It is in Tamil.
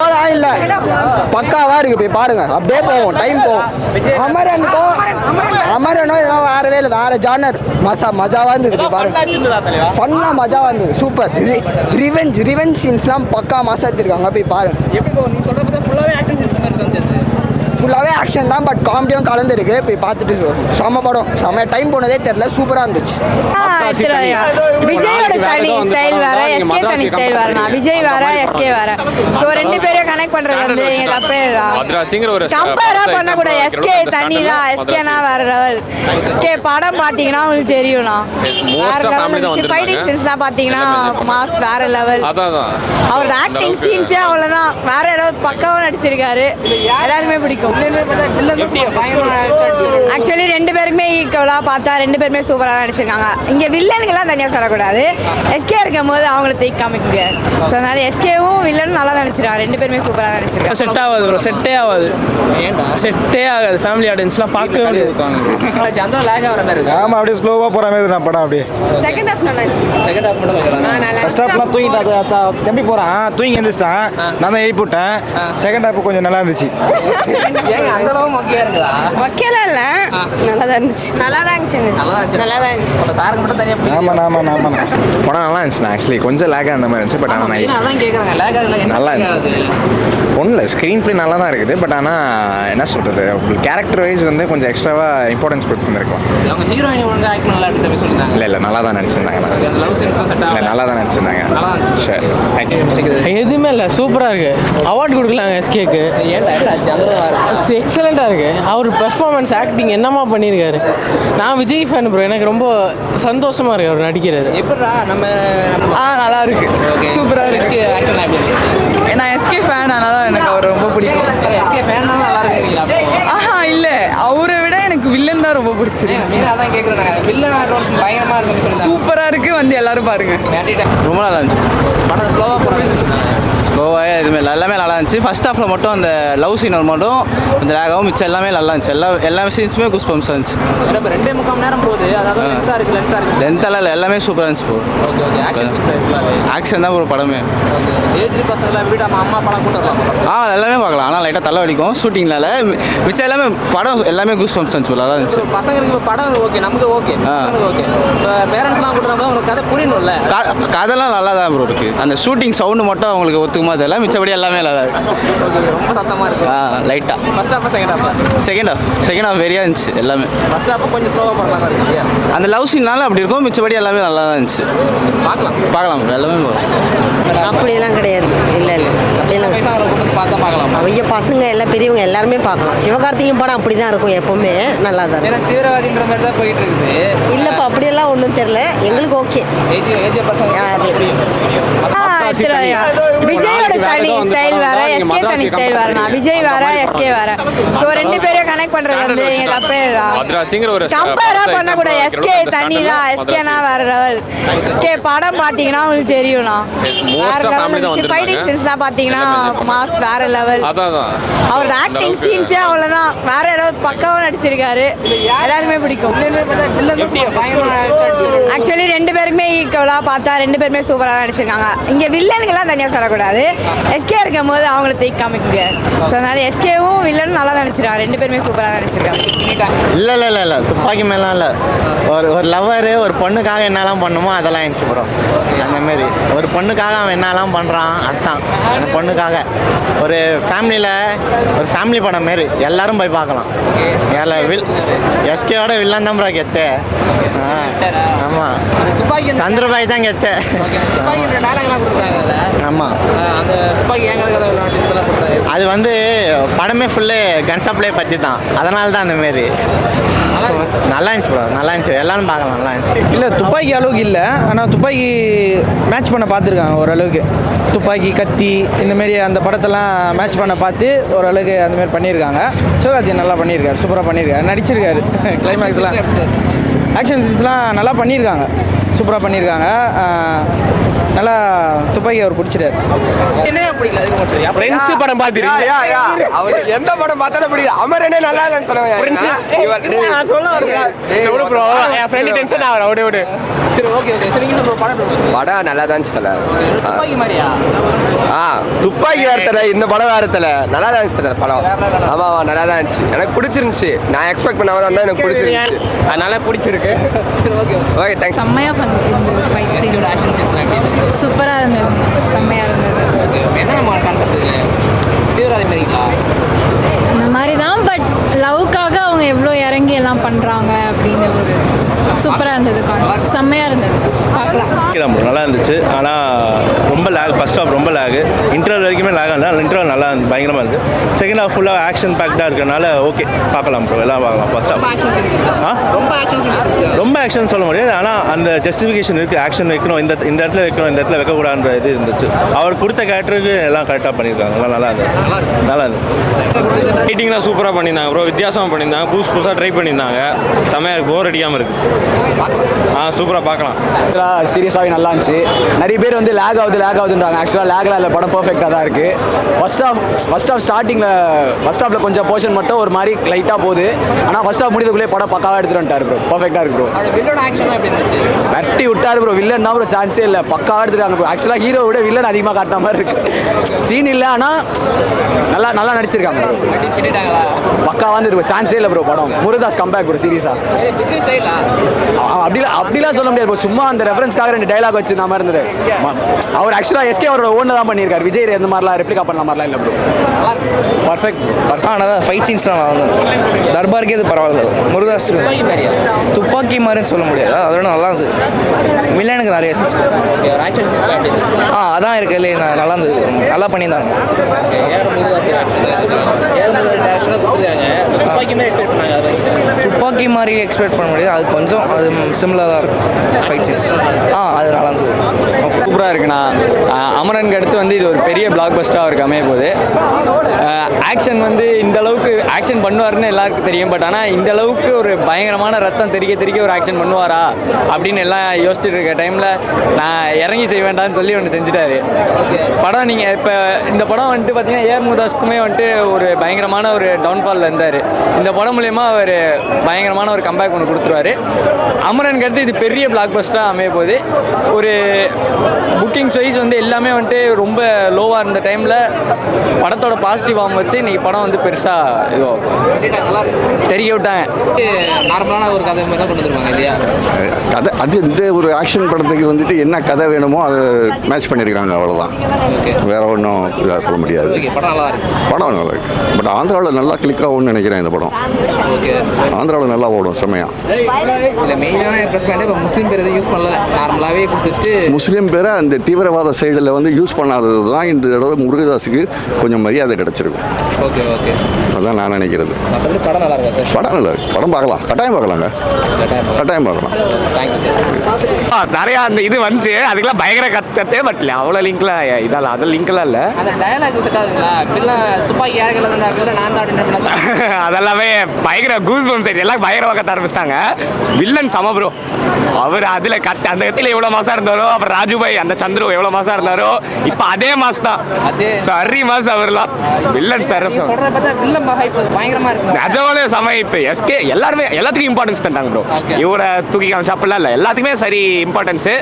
இல்ல பக்காவா இருக்கு, போய் பாருங்க. அப்படியே போவோம், டைம் போவோம். அமரனோ வேறவே இல்லை, வேற ஜானர். மஜாவா இருந்தது, போய் பாருங்க. ஃபன்னா மஜாவா இருந்தது, சூப்பர். ரிவெஞ்ச் சீன்ஸ்லாம் பக்கா மாசா எடுத்துருக்காங்க, போய் பாருங்க. ஃபுல்லாகவே ஆக்ஷன் தான், பட் காமெடியும் கலந்துருக்கு. போய் பார்த்துட்டு செம்ம படம், செம்ம டைம் போனதே தெரியல, சூப்பராக இருந்துச்சு. விஜயோட தனி ஸ்டைல் வேற, எஸ்கே தனி ஸ்டைல் வேறனா. விஜய் வேற, எஸ்கே வேற. ஸோ ரெண்டு பேரையும் கனெக்ட் பண்றது வந்து எங்க தப்பே கம்பேரா பண்ணக்கூட. எஸ்கே தனி தான், எஸ்கேனா வேற லெவல். எஸ்கே படம் பார்த்தீங்கன்னா உங்களுக்கு தெரியும்னா ஃபைட்டிங் சீன்ஸ் தான் பார்த்தீங்கன்னா மாஸ் வேற லெவல். அவர் ஆக்டிங் சீன்ஸே அவ்வளோதான், வேற லெவல். பக்காவும் நடிச்சிருக்காரு, எல்லாருமே பிடிக்கும். ஆக்சுவலி ரெண்டு பேருமே ஈக்குவலா பார்த்தா ரெண்டு பேருமே சூப்பராக நடிச்சிருக்காங்க. இங்க வில்லனுங்கெல்லாம் தனியாக சொல்லக்கூடாது, எஸ்கே இருக்கும் போது அவங்கள தூக்கி காமிக்க முடியாது. ஸோ அதனால எஸ்கேவும் வில்லனும் நல்லா நடிச்சிருக்காங்க, ரெண்டு பேருமே சூப்பராக நடிச்சிருக்காங்க. செட் ஆகாது ப்ரோ, செட்டே ஆகாது. ஃபேமிலி ஆடியன்ஸ்லாம் பார்க்கவே முடியாது. ஆமாம், அப்படியே ஸ்லோவாக போகிற மாதிரி நான் படம். அப்படியே செகண்ட் ஹாஃப் நல்லா இருந்துச்சு. ஃபர்ஸ்ட் ஹாஃப்லாம் தூங்கிட்டான், தம்பி போகிறான், தூங்கி எழுந்திரிச்சிட்டான். நான் தான் எழுப்பி விட்டேன். செகண்ட் ஹாஃப் கொஞ்சம் நல்லா இருந்துச்சு. வக்கீலா இல்ல, நல்லா தான் இருந்துச்சு. நல்லா தான் இருந்துச்சு. ஆமாம் படம் நல்லா இருந்துச்சு. ஆக்சுவலி கொஞ்சம் லேக்காக அந்த மாதிரி இருந்துச்சு, பட் ஆனால் நல்லா இருந்துச்சு. ஒன்றும் இல்லை, ஸ்க்ரீன் ப்ளே நல்லா தான் இருக்குது. பட் ஆனால் என்ன சொல்கிறது, கேரக்டர் வைஸ் வந்து கொஞ்சம் எக்ஸ்ட்ராவாக இம்பார்ட்டன்ஸ் கொடுத்துருந்துருக்கலாம். இல்லை நல்லா தான் நடிச்சிருந்தாங்க. நல்லா தான் நடிச்சிருந்தாங்க. எதுவுமே இல்லை, சூப்பராக இருக்குது. அவார்டு கொடுக்கலாங்க எஸ்கேக்கு. எக்ஸலண்ட்டாக இருக்குது. அவர் பெர்ஃபார்மன்ஸ், ஆக்டிங் என்னமா பண்ணியிருக்காரு. நான் விஜய் ஃபேன் ப்ரோ, எனக்கு ரொம்ப சந்தோஷமாக இருக்குது அவர் நடிக்கிறது. நல்லா இருக்கு, சூப்பராக இருக்கு. நான் எஸ்கே ஃபேன், அதனால எனக்கு அவர் ரொம்ப பிடிக்கும். இல்லை, அவரை விட எனக்கு வில்லன் தான் ரொம்ப பிடிச்சிருக்கு. சூப்பராக இருக்கு, வந்து எல்லாரும் பாருங்க. ரொம்ப நல்லா இருந்துச்சு. ஸ்லோவாக எதுவுமே இல்லை, எல்லாமே நல்லா இருந்துச்சு. ஃபர்ஸ்ட் ஹாஃபில் மட்டும் அந்த லவ் சீன் மட்டும் கொஞ்சம் லேகாகவும், மிச்சம் எல்லாமே நல்லா இருந்துச்சு. எல்லா சீன்ஸுமே கூஸ் பம்ப்ஸ் இருந்துச்சு. 2.25 நேரம் போகுது, அதாவது லென்த்தெல்லாம் இல்லை, எல்லாமே சூப்பராக இருந்துச்சு ப்ரோ. ஆக்ஷன் தான் ஒரு படமே. ஏஜ் பசங்களாம் வீட்டு அம்மா அப்பாலாம் கூட்டு வரலாம். எல்லாமே பார்க்கலாம், ஆனால் லைட்டாக தலை வலிக்கும் ஷூட்டிங்னால. மிச்சம் எல்லாமே படம் எல்லாமே கூஸ் பம்ப்ஸ் இருந்துச்சு, நல்லா இருந்துச்சு. பசங்களுக்கு படம் ஓகே, நமக்கு ஓகே, ஓகே. இப்போ பேரண்ட்ஸ்லாம் கூட்டு வந்தால் உங்களுக்கு கதை புரியணும்ல. கதைலாம் நல்லா தான் ப்ரோ இருக்குது. அந்த ஷூட்டிங் சவுண்டு மட்டும் அவங்களுக்கு ஒத்துக்குமா தெரியல, மிச்சபடி எல்லாமே நல்லா இருக்கு. ரொம்ப சத்தமாக இருக்குது. லைட்டாக ஃபர்ஸ்ட் ஹாஃப் செகண்ட் ஹாஃப் வெரியா இருந்துச்சு எல்லாமே. ஃபர்ஸ்ட் ஹாஃப் கொஞ்சம் ஸ்லோவாக போகலாம் இருக்கு. அந்த லவ் சீன்னால அப்படி இருக்கும், மிச்சபடி எல்லாமே நல்லா தான் இருந்துச்சு. பார்க்கலாம் எல்லாமே அப்படியெல்லாம் கிடையாது. இல்லை பார்க்கலாம். அவங்க பசங்க எல்லாம் பெரியவங்க எல்லாருமே பார்க்கலாம். சிவகார்த்திகேயன் படம் அப்படி தான் இருக்கும், எப்பவுமே நல்லா தான். ஏன்னா தீவிரவாதின்ற மாதிரி தான் போயிட்டு இருக்குது. இல்லைப்பா, அப்படியெல்லாம் ஒன்றும் தெரியல, எங்களுக்கு ஓகே. ஏஜ் பசங்க விஜயோட தனி ஸ்டைல் வேற, எஸ்கே தனி ஸ்டைல் வேறனா. விஜய் வேற, எஸ்கே வேற. ஸோ ரெண்டு பேரையும் கனெக்ட் பண்றது வந்து எங்க தப்பே கம்பேரா பண்ணக்கூட. எஸ்கே தனி தான், எஸ்கேனா வேற லெவல். எஸ்கே படம் பார்த்தீங்கன்னா உங்களுக்கு தெரியும்னா ஃபைட்டிங் சீன்ஸ் தான் பார்த்தீங்கன்னா மாஸ் வேற லெவல். அவர் ஆக்டிங் சீன்ஸே அவ்வளோதான், வேற லெவல். பக்காவும் நடிச்சிருக்காரு, எல்லாருமே பிடிக்கும். ஆக்சுவலி ரெண்டு பேருமே ஈக்குவலா பார்த்தா ரெண்டு பேருமே சூப்பராக நடிச்சிருக்காங்க. இங்க வில்லனுங்கெல்லாம் தனியாக சொல்லக்கூடாது, எஸ்கே இருக்கும் போது அவங்கள தூக்கி காமிக்க முடியாது. ஸோ அதனால எஸ்கேவும் வில்லனும் நல்லா நடிச்சிருக்காங்க, ரெண்டு பேருமே சூப்பராக நடிச்சிருக்காங்க. இல்லை துப்பாக்கி மேலாம் இல்லை. ஒரு லவ்வரு ஒரு பொண்ணுக்காக என்னெல்லாம் பண்ணுமோ அதெல்லாம் இருந்துச்சு ப்ரோ. அந்தமாரி ஒரு பொண்ணுக்காக அவன் என்னெல்லாம் பண்ணுறான், அதுதான் அந்த பொண்ணுக்காக. ஒரு ஃபேமிலி படம் மாரி எல்லாரும் போய் பார்க்கலாம். எஸ்கேவோட வில்லன் தான் ப்ரோ கெத்து. ஆமாம், சந்திரபாய் தான் கெத்து. ஆமாம், அது வந்து படமே ஃபுல்லு கன் சப்ளை பற்றி தான், அதனால தான் அந்தமாரி. நல்லா இருந்துச்சு ப்ரோ, நல்லா இருந்துச்சு, எல்லாரும் பார்க்கலாம், நல்லா இருந்துச்சு. இல்லை துப்பாக்கி அளவுக்கு இல்லை, ஆனால் துப்பாக்கி மேட்ச் பண்ண பார்த்துருக்காங்க ஓரளவுக்கு. துப்பாக்கி, கத்தி இந்தமாரி அந்த படத்தெல்லாம் மேட்ச் பண்ண பார்த்து ஓரளவுக்கு அந்தமாரி பண்ணியிருக்காங்க. சிவகார்த்திகேயன் நல்லா பண்ணியிருக்காரு, சூப்பராக பண்ணியிருக்காரு, நடிச்சிருக்காரு. கிளைமேக்ஸ்லாம் ஆக்ஷன் சீன்ஸ்லாம் நல்லா பண்ணியிருக்காங்க, சூப்பராக பண்ணியிருக்காங்க. நல்லா துப்பாக்கி அவர் பிடிச்சிட்டாரு. என்ன பிடிக்கல அதுக்கு மோஸ்ட்லி ஃப்ரெண்ட்ஸ் படம் பார்த்துருக்கீங்க? அவர் எந்த படம் பார்த்தாலும் பிடிக்கல. அமரனே நல்லா இல்லைன்னு ப்ரோ என் ஃப்ரெண்ட் டென்ஷன் ஆகுற விடு. சரி ஓகே சரி நீங்க சொல்ற படம் படம் நல்லா தான் தல. துப்பாக்கி மாதிரியா? துப்பாக்கி வேறத்தல, இந்த படம் வேறத்தல. நல்லா தான் இருந்துச்சு படம். ஆமா நல்லா தான் இருந்துச்சு. எனக்கு பிடிச்சிருந்துச்சு. நான் எக்ஸ்பெக்ட் பண்ணாம தான் எனக்கு பிடிச்சிருந்துச்சு. அதனால பிடிச்சிருக்கு. சரி ஓகே ஓகே தேங்க்ஸ். செம்மையா இருந்தது ஃபைட் சீன், ஆக்ஷன் சீன்ஸ் எப்படி இருந்துச்சு? சூப்பராக இருந்தது, செம்மையா இருந்தது. ஓகே என்ன நம்ம கான்செப்ட் இது? தீவிரவாதி மாதிரிங்களா? அந்த மாதிரி தான், பட் லவ்க்காக அவங்க எவ்வளோ இறங்கி எல்லாம் பண்ணுறாங்க அப்படின்னு ஒரு சூப்பராக இருந்தது கான்செப்ட், செம்மையாக இருந்தது, பார்க்கலாம். நல்லா இருந்துச்சு. ஆனால் ரொம்ப லேக், ஃபர்ஸ்ட் ஹாஃப் ரொம்ப லேக், இன்டர்வல் வரைக்குமே லேக் ஆனால் இன்டர்வல் நல்லா பயங்கரமாக இருக்குது. செகண்ட் ஹாஃப் ஃபுல்லாக ஆக்ஷன் பேக்டாக இருக்கிறனால ஓகே பார்க்கலாம் ப்ரோ, எல்லாம் பார்க்கலாம். ஃபர்ஸ்ட் ஹாஃப் ஆக்ஷன் சீன்ஸ் ரொம்ப ஆக்ஷன் சீன்ஸ் ரொம்ப ஆக்ஷன் சொல்ல முடியாது, ஆனால் அந்த ஜஸ்டிஃபிகேஷன் இருக்குது. ஆக்ஷன் வைக்கணும், இந்த இடத்துல வைக்கணும், இந்த இடத்துல வைக்கக்கூடாதுன்ற இது இருந்துச்சு. அவர் கொடுத்த கேரக்டருக்கு எல்லாம் கரெக்டாக பண்ணியிருக்காங்க. எல்லாம் நல்லா இருந்தது, நல்லா இருந்தது. ரைட்டிங்லாம் சூப்பராக பண்ணியிருந்தாங்க ப்ரோ, வித்தியாசமாக பண்ணியிருந்தாங்க, புதுசாக ட்ரை பண்ணியிருந்தாங்க, செம்மையாக போர் அடிக்காமல் இருக்குது. சூப்பராக பார்க்கலாம். சீரியஸாகவே நல்லா இருந்துச்சு. நிறைய பேர் வந்து லேக் ஆகுதுன்றாங்க. ஆக்சுவலாக லேக்லாம் இல்லை, படம் பர்ஃபெக்டாக தான் இருக்குது. ஃபர்ஸ்ட் ஹாஃப் ஸ்டார்டிங்கில் கொஞ்சம் போர்ஷன் மட்டும் ஒரு மாதிரி லைட்டாக போகுது. ஆனால் ஃபர்ஸ்ட் ஹாஃப் முடியதுக்குள்ளே படம் பக்காவாக எடுத்துகிட்டு வந்துட்டார் ப்ரோ, பர்ஃபெக்டாக இருக்கு ப்ரோ. வில்லோட ஆக்ஷன் எப்படி இருந்துச்சு? வெட்டி விட்டார் ப்ரோ, வில்லன் தான் ப்ரோ, சான்ஸே இல்லை, பக்காவாக எடுத்துருக்காங்க ப்ரோ. ஆக்சுவலாக ஹீரோ விட வில்லன் அதிகமாக காட்டின மாதிரி இருக்குது. சீன் இல்லை, ஆனால் நல்லா நடிச்சிருக்காங்க ப்ரோ, பிடிட்டாங்களா? பக்காவாக வந்து இருக்கும், சான்ஸே இல்லை ப்ரோ. படம் முருகதாஸ் கம்பேக் ப்ரோ, சீரியஸாக விஜய் ஸ்டைலா? அப்படிலாம் சொல்ல முடியாது ப்ரோ, சும்மா அந்த ரெஃபரன்ஸ்க்காக 2 டைலாக் வச்சு நான் மாதிரி இருந்தது. அவர் ஆக்சுவலாக எஸ்கே அவரோட ஓன் தான் பண்ணியிருக்காரு. விஜய் இந்த மாதிரிலாம் ரெப்ளிகா பண்ண மாதிரிலாம் இல்லை ப்ரோ, பர்ஃபெக்ட். ஆனால் ஃபைட் சீன்ஸ்லாம் நல்லா இருந்தது. தர்பாருக்கே இது பரவாயில்ல. முருகதாஸ் துப்பாக்கி மாதிரியா? துப்பாக்கி மாதிரின்னு சொல்ல முடியாது, அதோட நல்லா இருந்தது. வில்லனுக்கு நிறைய சீன்ஸ் ஓகே ஆக்ஷன் சீன்ஸ் எப்படி இருந்துச்சு? அதான் இருக்கு இல்லையா, நல்லா இருந்தது, நல்லா பண்ணியிருந்தாங்க. ஏஆர் முருகதாஸ் ஆக்ஷன் கொடுத்துருக்காங்க. துப்பாக்கி மாதிரி எக்ஸ்பெக்ட் பண்ணாங்க. துப்பாக்கி மாதிரி எக்ஸ்பெக்ட் பண்ண முடியாது, அது கொஞ்சம் அது சிமிலராக தான் இருக்கும் ஃபைட் சீன்ஸ். அது நல்லா இருந்தது, சூப்பராக இருக்குண்ணா. அமரனுக்கு அடுத்து வந்து இது ஒரு பெரிய பிளாக் பஸ்டராக இருக்கு அமைய போகுது. ஆக்ஷன் வந்து இந்த அளவுக்கு ஆக்ஷன் பண்ணுவாருன்னு எல்லாருக்கும் தெரியும், பட் ஆனால் இந்த அளவுக்கு ஒரு பயங்கரமான ரத்தம் தெறிக்க ஒரு ஆக்ஷன் பண்ணுவாரா அப்படின்னு எல்லாம் யோசிச்சுட்டு இருக்க டைமில் நான் இறங்கி செய்ய வேண்டாம்னு சொல்லி ஒன்று செஞ்சுட்டாரு. படம் நீங்கள் இப்போ இந்த படம் வந்துட்டு பார்த்தீங்கன்னா ஏஆர் முருகதாஸ்க்குமே வந்துட்டு ஒரு பயங்கரமான ஒரு டவுன்ஃபாலில் இருந்தார். இந்த படம் மூலயமா அவர் பயங்கரமான ஒரு கம்பேக் ஒன்று கொடுத்துருவாரு. அமரனுக்கு அடுத்து இது பெரிய பிளாக் பஸ்டராக அமைய போகுது. ஒரு புக்கிங் வைஸ் வந்து எல்லாமே வந்துட்டு ரொம்ப லோவாக இருந்த டைமில் படத்தோட பாசிட்டிவ் ஆம் வச்சு இன்றைக்கி படம் வந்து பெருசாக தெரிய விட்டாங்க. நார்மலான ஒரு கதை மாதிரி தான் கொண்டு வந்துருவாங்க இல்லையா? கதை அது இந்த ஒரு ஆக்ஷன் படத்துக்கு வந்துட்டு என்ன கதை வேணுமோ அதை மேட்ச் பண்ணியிருக்காங்க, அவ்வளோதான். வேற ஒன்றும் இதாக சொல்ல முடியாது. படம் நல்லா இருக்கு, படம் நல்லா இருக்கு. பட் ஆந்திராவில் நல்லா கிளிக் ஆகும்னு நினைக்கிறேன் இந்த படம். ஆந்திராவில் நல்லா ஓடும் செம்மையா. இல்லை மெயினான ப்ளஸ் பாயிண்ட் இப்போ முஸ்லீம் பேர் எதுவும் யூஸ் பண்ணல, நார்மலாகவே கொடுத்துட்டு முஸ்லீம் பேரை அந்த தீவிரவாத சைடில் வந்து யூஸ் பண்ணாதது தான் இந்த தடவை முருகதாஸுக்கு கொஞ்சம் மரியாதை கிடச்சிருக்கும். ஓகே ஓகே அதான் நான் நினைக்கிறது. மற்றபடி படம் நல்லா இருக்கா சார்? படம் நல்லா இருக்கு, படம் பார்க்கலாம், கட்டாயம் பார்க்கலாங்க, கட்டாயம் பார்க்கலாம். Thank you sir. நிறையா அந்த இது வந்துச்சு, அதுக்கெல்லாம் பயங்கர கத்தே பட்டல, அவ்வளோ லிங்க்லாம் இதெல்லாம் அதில் லிங்க்லாம் இல்லை. அந்த டயலாக் செட் ஆகுதுங்களா? பில்ல துப்பாக்கி யாருக்கு இல்லை, பில்ல நான் தான் அப்படின்னு அதெல்லாமே பயங்கர கூஸ் பம்ஸ் ஆயிடுச்சு, எல்லாம் பயங்கரமாக கத்த ஆரம்பிச்சிட்டாங்க. வில்லன் சம ப்ரோ, அவர் அதில் அந்த இடத்துல எவ்வளோ மாசம் இருந்தாரோ, அப்புறம் ராஜுபாய் அந்த சந்துரு எவ்வளோ மாசம் இருந்தாரோ, இப்போ அதே மாசம் தான், சரி மாசம் அவர்லாம் வில்லன் சார். சொல்கிறத பார்த்தா வில்லன் பயங்கரமாக இருக்கு, நிஜமாலே சம. இப்போ எஸ்கே எல்லாருமே எல்லாத்துக்கும் இம்பார்ட்டன்ஸ் தந்தாங்க ப்ரோ, இவரை தூக்கி காமிச்சு அப்படிலாம் இல்லை, எல்லாத்துக்குமே சரி இம்பார்ட்டன்ஸு.